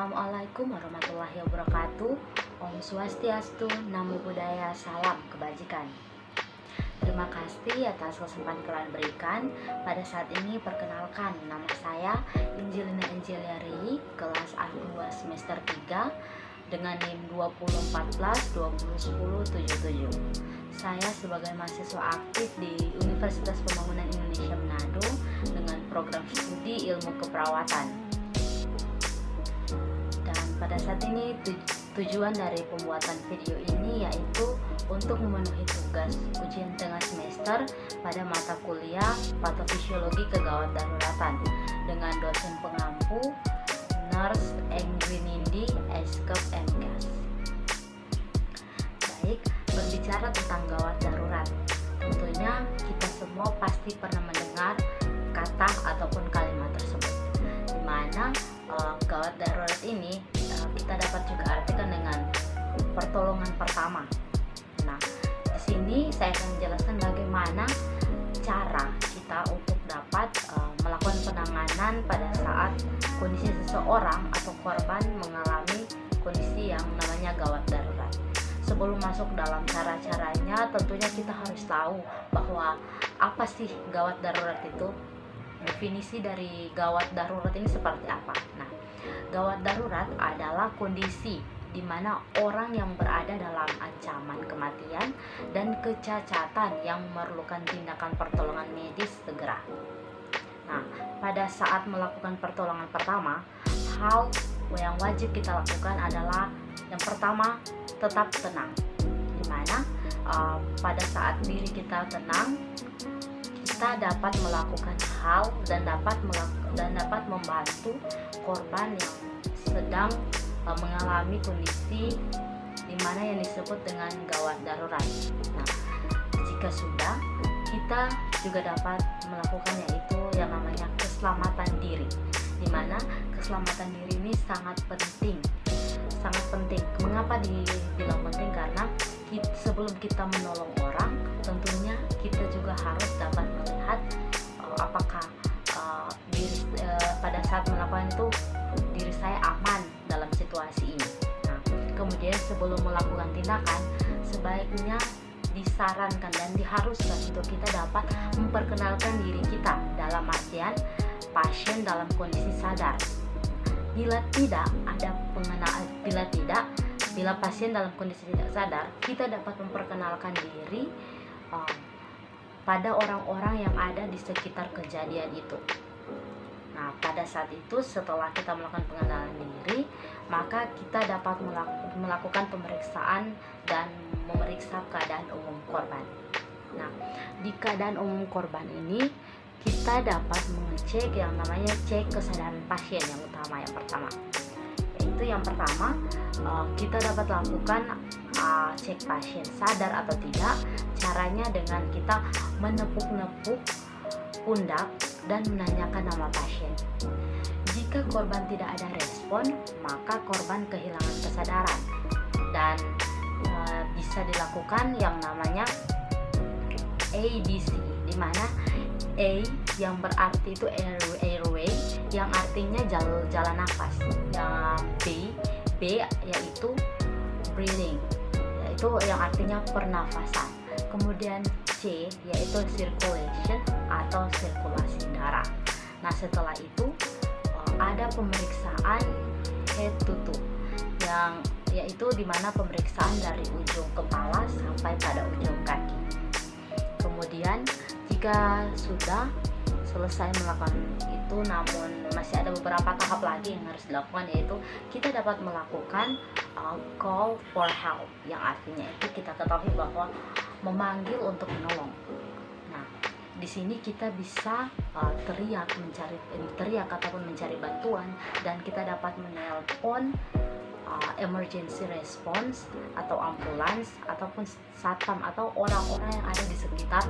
Assalamualaikum warahmatullahi wabarakatuh. Om Swastiastu, Namo Buddhaya, salam kebajikan. Terima kasih atas kesempatan yang kalian berikan. Pada saat ini perkenalkan, nama saya Injilina Anjeliari, kelas A2 semester 3 dengan NIM 2014-2010-77. Saya sebagai mahasiswa aktif di Universitas Pembangunan Indonesia Manado dengan program studi ilmu keperawatan. Dan pada saat ini tujuan dari pembuatan video ini yaitu untuk memenuhi tugas ujian tengah semester pada mata kuliah Patofisiologi Kegawat Daruratan dengan dosen pengampu Nurse Engrinindi Eskep MKes. Baik, berbicara tentang gawat darurat, tentunya kita semua pasti pernah mendengar kata ataupun kalimat tersebut, di mana gawat darurat ini kita dapat juga artikan dengan pertolongan pertama. Nah, di sini saya akan menjelaskan bagaimana cara kita untuk dapat melakukan penanganan pada saat kondisi seseorang atau korban mengalami kondisi yang namanya gawat darurat. Sebelum masuk dalam cara-caranya, tentunya kita harus tahu bahwa apa sih gawat darurat itu. Definisi dari gawat darurat ini seperti apa? Nah, gawat darurat adalah kondisi di mana orang yang berada dalam ancaman kematian dan kecacatan yang memerlukan tindakan pertolongan medis segera. Nah, pada saat melakukan pertolongan pertama, hal yang wajib kita lakukan adalah yang pertama, tetap tenang. Di mana pada saat diri kita tenang, kita dapat melakukan hal dan dapat membantu korban yang sedang mengalami kondisi di mana yang disebut dengan gawat darurat. Nah, jika sudah, kita juga dapat melakukan yaitu yang namanya keselamatan diri, di mana keselamatan diri ini sangat penting. Mengapa dibilang penting? Karena sebelum kita menolong orang, tentunya kita juga harus dapat melihat apakah pada saat melakukan itu diri saya aman dalam situasi ini. Nah, kemudian sebelum melakukan tindakan, sebaiknya disarankan dan diharuskan untuk kita dapat memperkenalkan diri kita dalam artian pasien dalam kondisi sadar. Bila pasien dalam kondisi tidak sadar, kita dapat memperkenalkan diri pada orang-orang yang ada di sekitar kejadian itu. Nah, pada saat itu setelah kita melakukan pengenalan diri, maka kita dapat melakukan pemeriksaan dan memeriksa keadaan umum korban. Nah, di keadaan umum korban ini kita dapat mengecek yang namanya cek kesadaran pasien yang utama yang pertama. Yaitu yang pertama, kita dapat lakukan cek pasien sadar atau tidak. Caranya dengan kita menepuk-nepuk pundak dan menanyakan nama pasien. Jika korban tidak ada respon, maka korban kehilangan kesadaran dan bisa dilakukan yang namanya ABC, di mana A yang berarti itu airway, yang artinya jalan nafas. Yang B yaitu breathing, yaitu yang artinya pernafasan. Kemudian C yaitu circulation atau sirkulasi darah. Nah, setelah itu ada pemeriksaan head to toe, yang yaitu dimana pemeriksaan dari ujung kepala sampai pada ujung kaki. Kemudian jika sudah selesai melakukan itu, namun masih ada beberapa tahap lagi yang harus dilakukan, yaitu kita dapat melakukan call for help, yang artinya itu kita ketahui bahwa memanggil untuk menolong. Nah, di sini kita bisa teriak ataupun mencari bantuan, dan kita dapat menelpon emergency response atau ambulans ataupun satpam atau orang-orang yang ada di sekitar,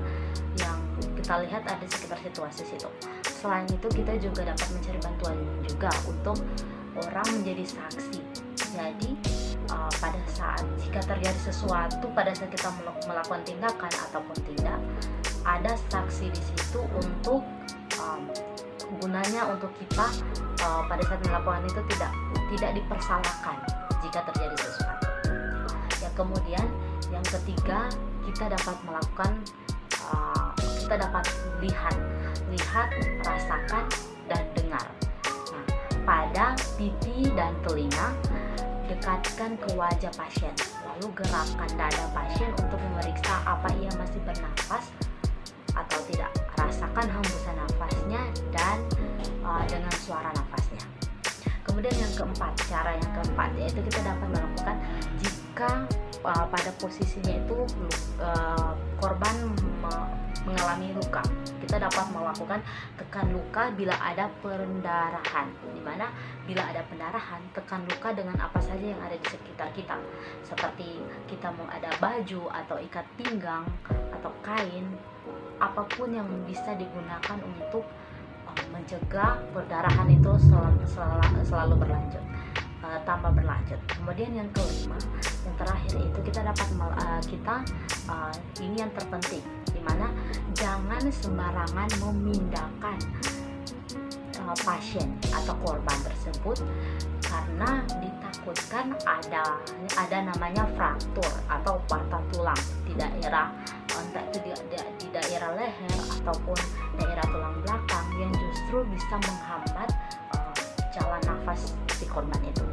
yang kita lihat ada di sekitar situasi situ. Selain itu, kita juga dapat mencari bantuan juga untuk orang menjadi saksi. Jadi pada saat jika terjadi sesuatu pada saat kita melakukan tindakan ataupun tidak, ada saksi di situ untuk gunanya untuk kita pada saat melakukan itu tidak tidak dipersalahkan jika terjadi sesuatu. Yang kemudian yang ketiga, kita dapat melakukan kita dapat lihat, rasakan, dan dengar. Nah, pada pipi dan telinga, dekatkan ke wajah pasien, lalu gerakkan dada pasien untuk memeriksa apa ia masih bernafas atau tidak. Rasakan hembusan nafasnya dan dengan suara nafasnya. Kemudian yang keempat, cara yang keempat yaitu kita dapat melakukan jika pada posisinya itu korban mengalami luka, kita dapat melakukan tekan luka bila ada pendarahan, dimana bila ada pendarahan, tekan luka dengan apa saja yang ada di sekitar kita, seperti kita mau ada baju atau ikat pinggang atau kain, apapun yang bisa digunakan untuk mencegah perdarahan itu selalu berlanjut, tambah berlanjut. Kemudian yang kelima, yang terakhir itu kita dapat ini yang terpenting, dimana jangan sembarangan memindahkan pasien atau korban tersebut karena ditakutkan ada namanya fraktur atau patah tulang di daerah entah itu di daerah leher ataupun daerah tulang belakang yang justru bisa menghambat jalan nafas si korban itu.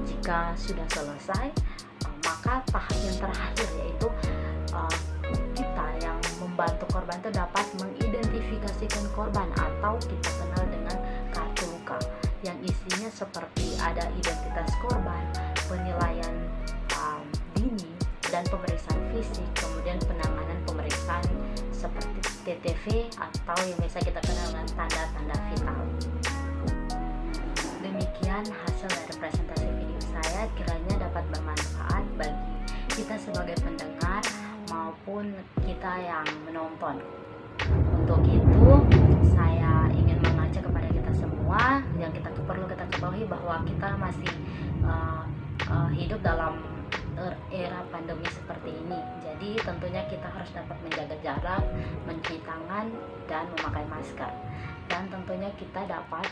Jika sudah selesai, maka tahap yang terakhir yaitu kita yang membantu korban itu dapat mengidentifikasikan korban atau kita kenal dengan kartu luka yang isinya seperti ada identitas korban, penilaian dini dan pemeriksaan fisik, kemudian penanganan pemeriksaan seperti TTV atau yang biasa kita kenal dengan tanda-tanda vital. Demikian hasil dari presentasi video saya, kiranya dapat bermanfaat bagi kita sebagai pendengar maupun kita yang menonton. Untuk itu saya ingin mengajak kepada kita semua yang perlu kita ketahui bahwa kita masih hidup dalam era pandemi seperti ini. Jadi tentunya kita harus dapat menjaga jarak, mencuci tangan, dan memakai masker. Dan tentunya kita dapat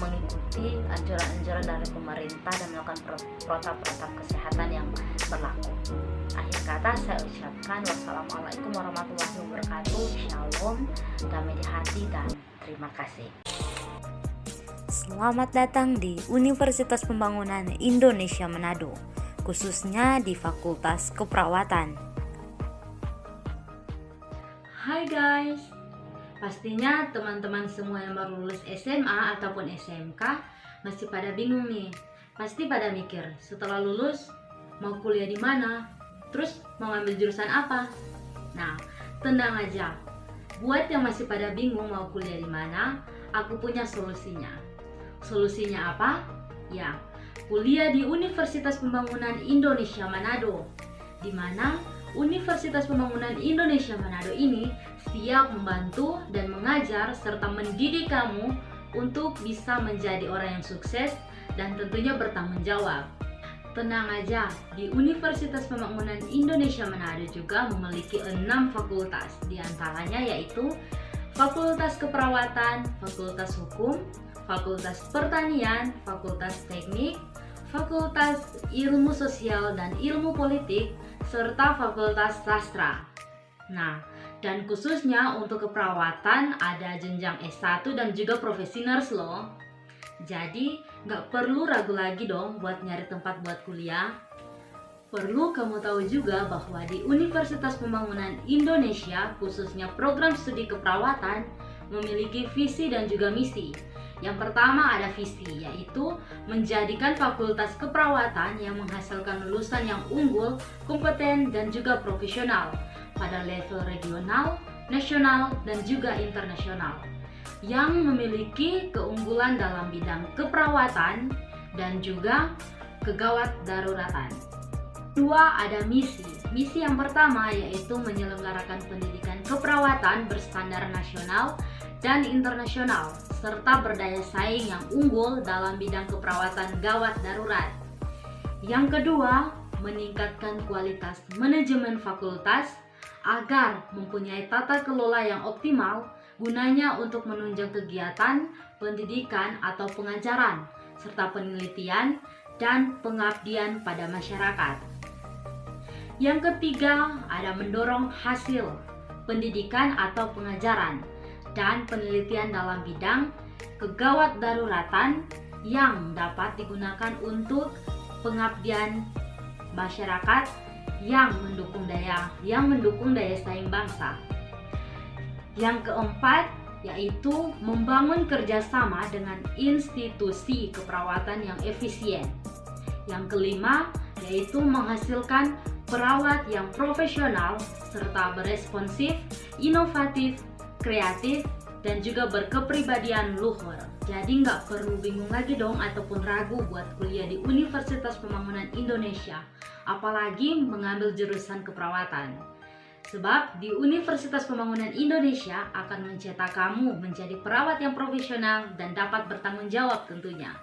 mengikuti anjuran-anjuran dari pemerintah dan melakukan protokol kesehatan yang berlaku. Akhir kata saya ucapkan wassalamualaikum warahmatullahi wabarakatuh. Shalom, damai di hati, dan terima kasih. Selamat datang di Universitas Pembangunan Indonesia Manado, khususnya di Fakultas Keperawatan. Hai guys, pastinya teman-teman semua yang baru lulus SMA ataupun SMK masih pada bingung nih. Pasti pada mikir, setelah lulus mau kuliah di mana? Terus mau ngambil jurusan apa? Nah, tenang aja. Buat yang masih pada bingung mau kuliah di mana, aku punya solusinya. Solusinya apa? Ya, kuliah di Universitas Pembangunan Indonesia Manado, di mana Universitas Pembangunan Indonesia Manado ini siap membantu dan mengajar serta mendidik kamu untuk bisa menjadi orang yang sukses dan tentunya bertanggung jawab. Tenang aja, di Universitas Pembangunan Indonesia Manado juga memiliki 6 fakultas, diantaranya yaitu Fakultas Keperawatan, Fakultas Hukum, Fakultas Pertanian, Fakultas Teknik, Fakultas Ilmu Sosial dan Ilmu Politik, serta Fakultas Sastra. Nah, dan khususnya untuk keperawatan ada jenjang S1 dan juga profesi nurse loh. Jadi gak perlu ragu lagi dong buat nyari tempat buat kuliah. Perlu kamu tahu juga bahwa di Universitas Pembangunan Indonesia, khususnya program studi keperawatan, memiliki visi dan juga misi. Yang pertama ada visi, yaitu menjadikan fakultas keperawatan yang menghasilkan lulusan yang unggul, kompeten, dan juga profesional pada level regional, nasional, dan juga internasional, yang memiliki keunggulan dalam bidang keperawatan dan juga kegawat daruratan. Dua, ada misi. Misi yang pertama yaitu menyelenggarakan pendidikan keperawatan berstandar nasional dan internasional, serta berdaya saing yang unggul dalam bidang keperawatan gawat darurat. Yang kedua, meningkatkan kualitas manajemen fakultas agar mempunyai tata kelola yang optimal gunanya untuk menunjang kegiatan pendidikan atau pengajaran serta penelitian dan pengabdian pada masyarakat. Yang ketiga, ada mendorong hasil pendidikan atau pengajaran dan penelitian dalam bidang kegawat daruratan yang dapat digunakan untuk pengabdian masyarakat yang mendukung daya saing bangsa. Yang keempat, yaitu membangun kerjasama dengan institusi keperawatan yang efisien. Yang kelima, yaitu menghasilkan perawat yang profesional serta beresponsif, inovatif, kreatif, dan juga berkepribadian luhur. Jadi nggak perlu bingung lagi dong ataupun ragu buat kuliah di Universitas Pembangunan Indonesia, apalagi mengambil jurusan keperawatan. Sebab di Universitas Pembangunan Indonesia akan mencetak kamu menjadi perawat yang profesional dan dapat bertanggung jawab tentunya.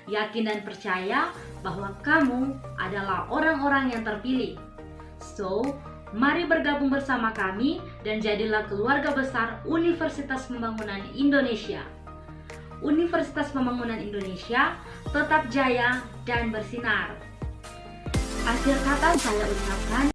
Yakin dan percaya bahwa kamu adalah orang-orang yang terpilih. So, mari bergabung bersama kami dan jadilah keluarga besar Universitas Pembangunan Indonesia. Universitas Pembangunan Indonesia tetap jaya dan bersinar. Akhir kata saya ucapkan